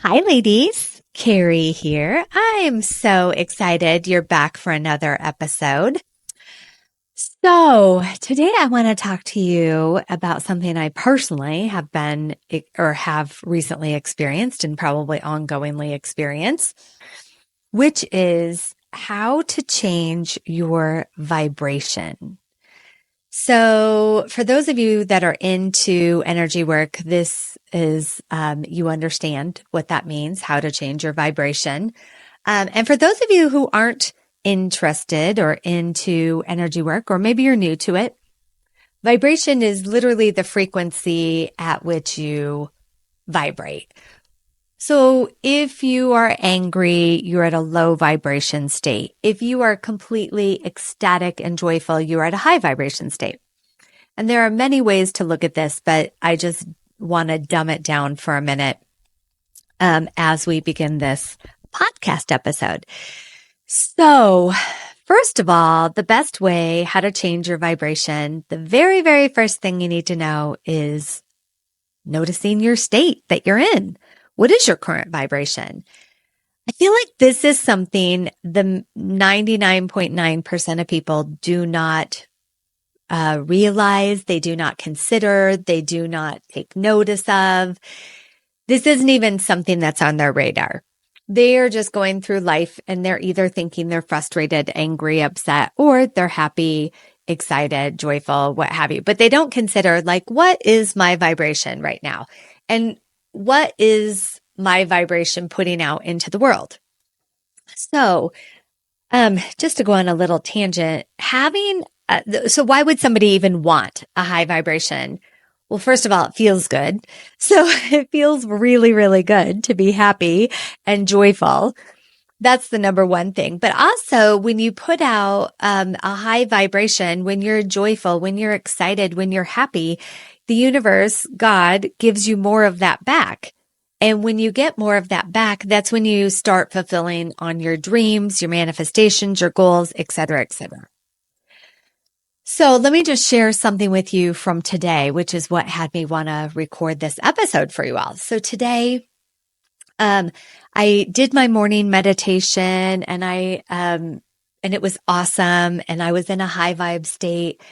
Hi, ladies. Keri here. I'm so excited you're back for another episode. So, today I want to talk to you about something I personally have been or have recently experienced and probably ongoingly experience, which is how to change your vibration. So, for those of you that are into energy work, this is, you understand what that means, how to change your vibration. And for those of you who aren't interested or into energy work, or maybe you're new to it, vibration is literally the frequency at which you vibrate. So if you are angry, you're at a low vibration state. If you are completely ecstatic and joyful, you're at a high vibration state. And there are many ways to look at this, but I just want to dumb it down for a minute as we begin this podcast episode. So, first of all, the best way how to change your vibration, the very, very first thing you need to know is noticing your state that you're in. What is your current vibration? I feel like this is something the 99.9% of people do not realize, they do not consider, they do not take notice of. This isn't even something that's on their radar. They are just going through life and they're either thinking they're frustrated, angry, upset, or they're happy, excited, joyful, what have you. But they don't consider, like, what is my vibration right now? And what is my vibration putting out into the world? So, just to go on a little tangent, so why would somebody even want a high vibration? Well, first of all, it feels good. So it feels really, really good to be happy and joyful. That's the number one thing. But also when you put out a high vibration, when you're joyful, when you're excited, when you're happy, the universe, God, gives you more of that back. And when you get more of that back, that's when you start fulfilling on your dreams, your manifestations, your goals, et cetera, et cetera. So let me just share something with you from today, which is what had me want to record this episode for you all. So today, I did my morning meditation and and it was awesome. And I was in a high vibe state.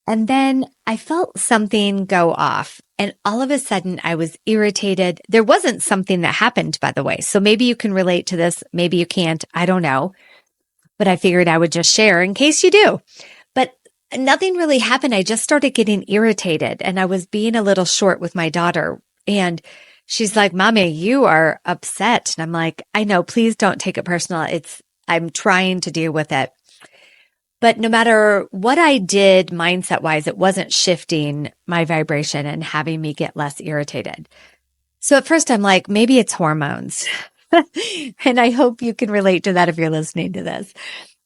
And then I felt something go off and all of a sudden I was irritated. There wasn't something that happened, by the way. So maybe you can relate to this. Maybe you can't. I don't know. But I figured I would just share in case you do. But nothing really happened. I just started getting irritated and I was being a little short with my daughter. And she's like, Mommy, you are upset. And I'm like, I know, please don't take it personal. I'm trying to deal with it. But no matter what I did mindset wise, it wasn't shifting my vibration and having me get less irritated. So at first I'm like, maybe it's hormones. And I hope you can relate to that if you're listening to this.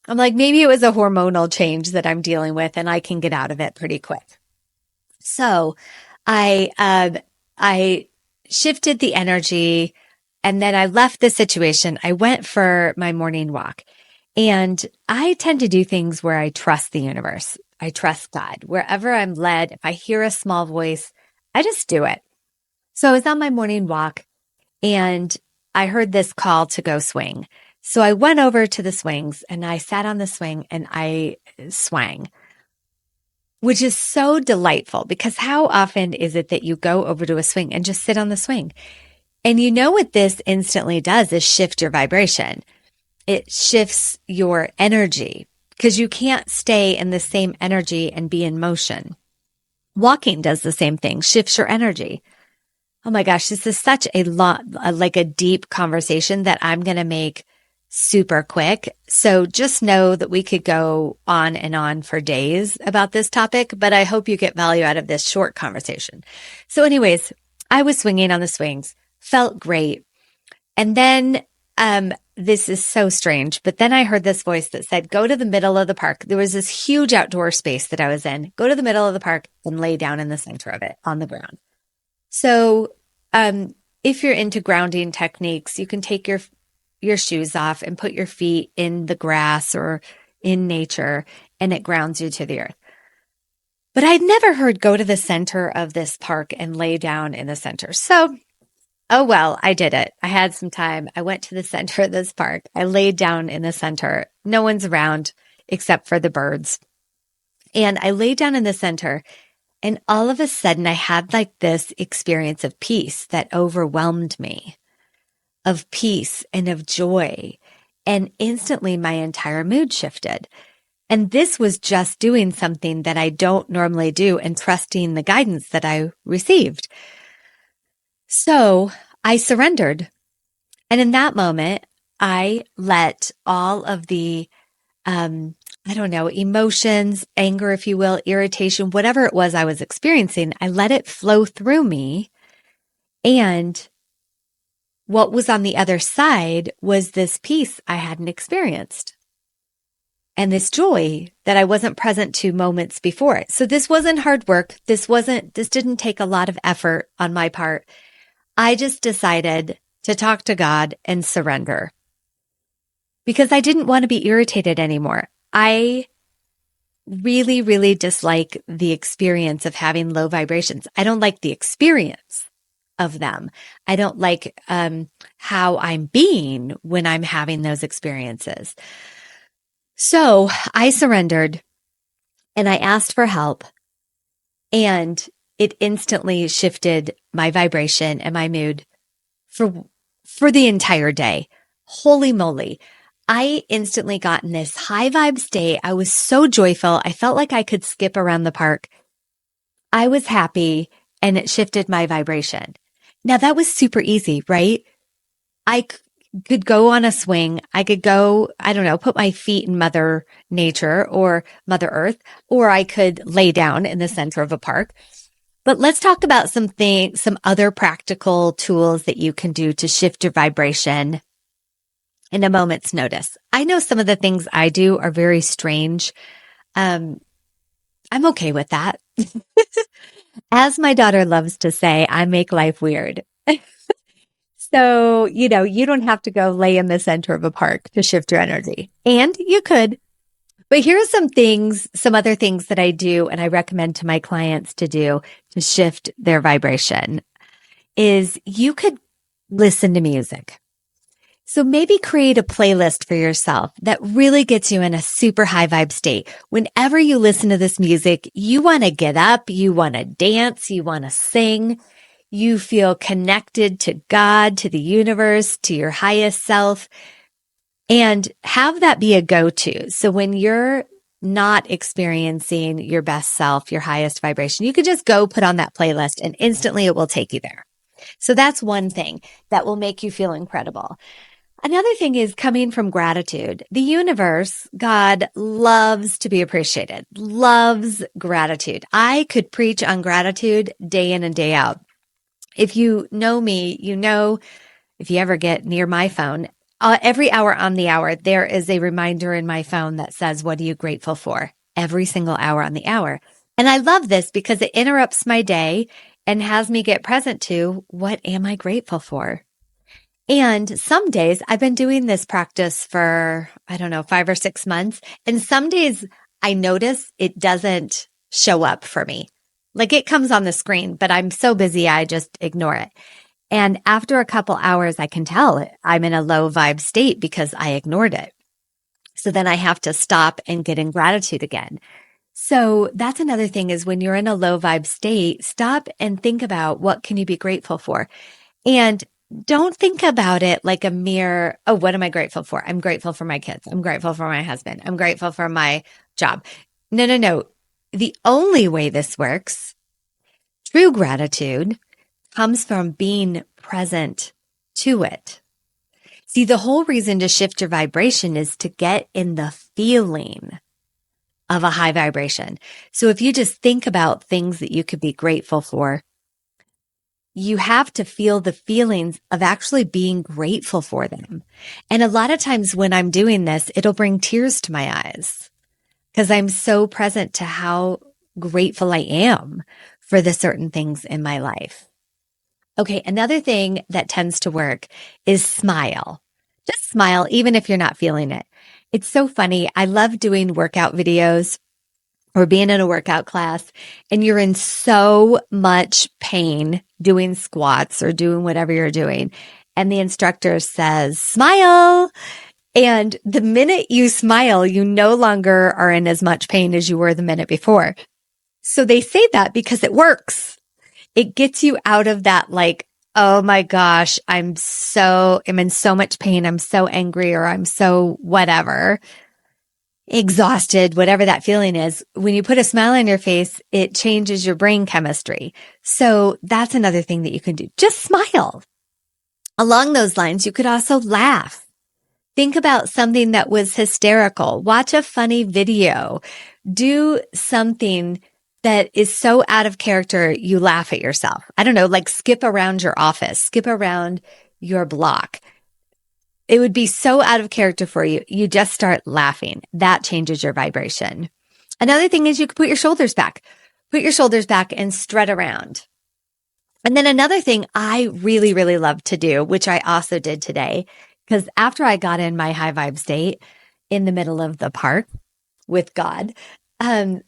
I'm like, maybe it was a hormonal change that I'm dealing with and I can get out of it pretty quick. So I shifted the energy and then I left the situation. I went for my morning walk and I tend to do things where I trust the universe. I trust God. Wherever I'm led, if I hear a small voice, I just do it. So I was on my morning walk and I heard this call to go swing. So I went over to the swings and I sat on the swing and I swang, which is so delightful because how often is it that you go over to a swing and just sit on the swing? And you know what this instantly does is shift your vibration. It shifts your energy because you can't stay in the same energy and be in motion. Walking does the same thing, shifts your energy. Oh my gosh, this is such like a deep conversation that I'm going to make super quick. So just know that we could go on and on for days about this topic, but I hope you get value out of this short conversation. So anyways, I was swinging on the swings, felt great. And then, this is so strange, but then I heard this voice that said, go to the middle of the park. There was this huge outdoor space that I was in. Go to the middle of the park and lay down in the center of it on the ground. So, if you're into grounding techniques, you can take your shoes off and put your feet in the grass or in nature, and it grounds you to the earth. But I'd never heard go to the center of this park and lay down in the center. So Oh, well, I did it. I had some time. I went to the center of this park. I laid down in the center. No one's around except for the birds. And I laid down in the center, and all of a sudden I had like this experience of peace that overwhelmed me, of peace and of joy. And instantly my entire mood shifted. And this was just doing something that I don't normally do and trusting the guidance that I received. So I surrendered. And in that moment, I let all of the, I don't know, emotions, anger, if you will, irritation, whatever it was I was experiencing, I let it flow through me. And what was on the other side was this peace I hadn't experienced and this joy that I wasn't present to moments before it. So this wasn't hard work. This didn't take a lot of effort on my part. I just decided to talk to God and surrender because I didn't want to be irritated anymore. I really, really dislike the experience of having low vibrations. I don't like the experience of them. I don't like how I'm being when I'm having those experiences. So I surrendered and I asked for help, and it instantly shifted my vibration and my mood for the entire day. Holy moly. I instantly got in this high vibe state. I was so joyful. I felt like I could skip around the park. I was happy, and it shifted my vibration. Now that was super easy, right? I could go on a swing. I could go, I don't know, put my feet in Mother Nature or Mother Earth, or I could lay down in the center of a park. But let's talk about some other practical tools that you can do to shift your vibration in a moment's notice. I know some of the things I do are very strange. I'm okay with that. As my daughter loves to say, I make life weird. So, you don't have to go lay in the center of a park to shift your energy. And you could. But here are some other things that I do and I recommend to my clients to do to shift their vibration is you could listen to music. So maybe create a playlist for yourself that really gets you in a super high vibe state. Whenever you listen to this music, you want to get up, you want to dance, you want to sing. You feel connected to God, to the universe, to your highest self, and have that be a go-to. So when you're not experiencing your best self, your highest vibration, you could just go put on that playlist and instantly it will take you there. So that's one thing that will make you feel incredible. Another thing is coming from gratitude. The universe, God, loves to be appreciated, loves gratitude. I could preach on gratitude day in and day out. If you know me, if you ever get near my phone, every hour on the hour, there is a reminder in my phone that says, what are you grateful for? Every single hour on the hour. And I love this because it interrupts my day and has me get present to what am I grateful for? And some days I've been doing this practice for, 5 or 6 months. And some days I notice it doesn't show up for me. Like it comes on the screen, but I'm so busy, I just ignore it. And after a couple hours, I can tell I'm in a low vibe state because I ignored it. So then I have to stop and get in gratitude again. So that's another thing is when you're in a low vibe state, stop and think about what can you be grateful for? And don't think about it like a mere, oh, what am I grateful for? I'm grateful for my kids. I'm grateful for my husband. I'm grateful for my job. No. The only way this works, true gratitude, comes from being present to it. See, the whole reason to shift your vibration is to get in the feeling of a high vibration. So if you just think about things that you could be grateful for, you have to feel the feelings of actually being grateful for them. And a lot of times when I'm doing this, it'll bring tears to my eyes because I'm so present to how grateful I am for the certain things in my life. Okay, another thing that tends to work is smile. Just smile, even if you're not feeling it. It's so funny. I love doing workout videos or being in a workout class and you're in so much pain doing squats or doing whatever you're doing. And the instructor says, smile. And the minute you smile, you no longer are in as much pain as you were the minute before. So they say that because it works. It gets you out of that like, oh my gosh, I'm in so much pain. I'm so angry or I'm so whatever, exhausted, whatever that feeling is. When you put a smile on your face, it changes your brain chemistry. So that's another thing that you can do. Just smile. Along those lines, you could also laugh. Think about something that was hysterical. Watch a funny video. Do something that is so out of character, you laugh at yourself. I don't know, like skip around your office, skip around your block. It would be so out of character for you. You just start laughing. That changes your vibration. Another thing is you could put your shoulders back. Put your shoulders back and strut around. And then another thing I really, really love to do, which I also did today, because after I got in my high vibe state in the middle of the park with God,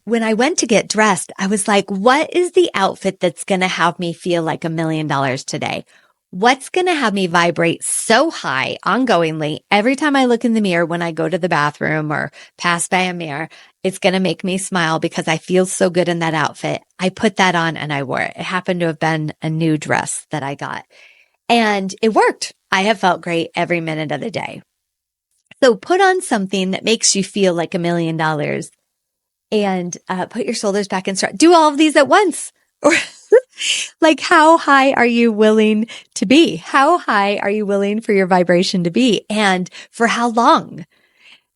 when I went to get dressed, I was like, what is the outfit that's going to have me feel like $1 million today? What's going to have me vibrate so high ongoingly every time I look in the mirror when I go to the bathroom or pass by a mirror? It's going to make me smile because I feel so good in that outfit. I put that on and I wore it. It happened to have been a new dress that I got. And it worked. I have felt great every minute of the day. So put on something that makes you feel like $1 million and put your shoulders back and start. Do all of these at once. Or like, how high are you willing to be? How high are you willing for your vibration to be? And for how long?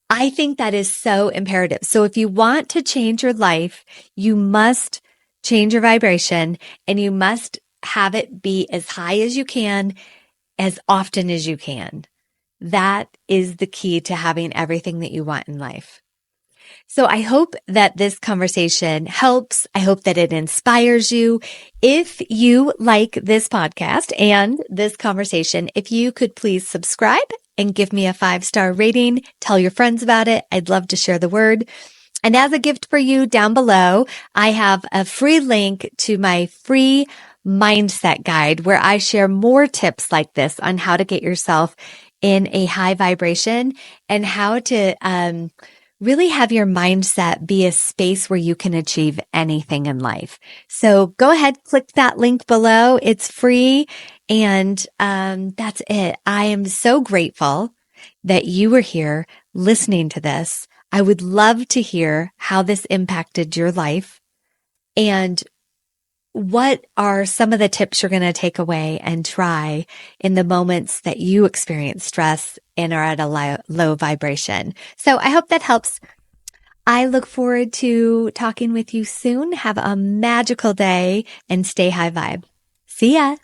I think that is so imperative. So if you want to change your life, you must change your vibration and you must have it be as high as you can, as often as you can. That is the key to having everything that you want in life. So I hope that this conversation helps. I hope that it inspires you. If you like this podcast and this conversation, if you could please subscribe and give me a 5-star rating, tell your friends about it. I'd love to share the word. And as a gift for you down below, I have a free link to my free mindset guide where I share more tips like this on how to get yourself in a high vibration and how to really have your mindset be a space where you can achieve anything in life. So go ahead, click that link below. It's free. And that's it. I am so grateful that you were here listening to this. I would love to hear how this impacted your life and what are some of the tips you're going to take away and try in the moments that you experience stress and are at a low vibration. So I hope that helps. I look forward to talking with you soon. Have a magical day and stay high vibe. See ya.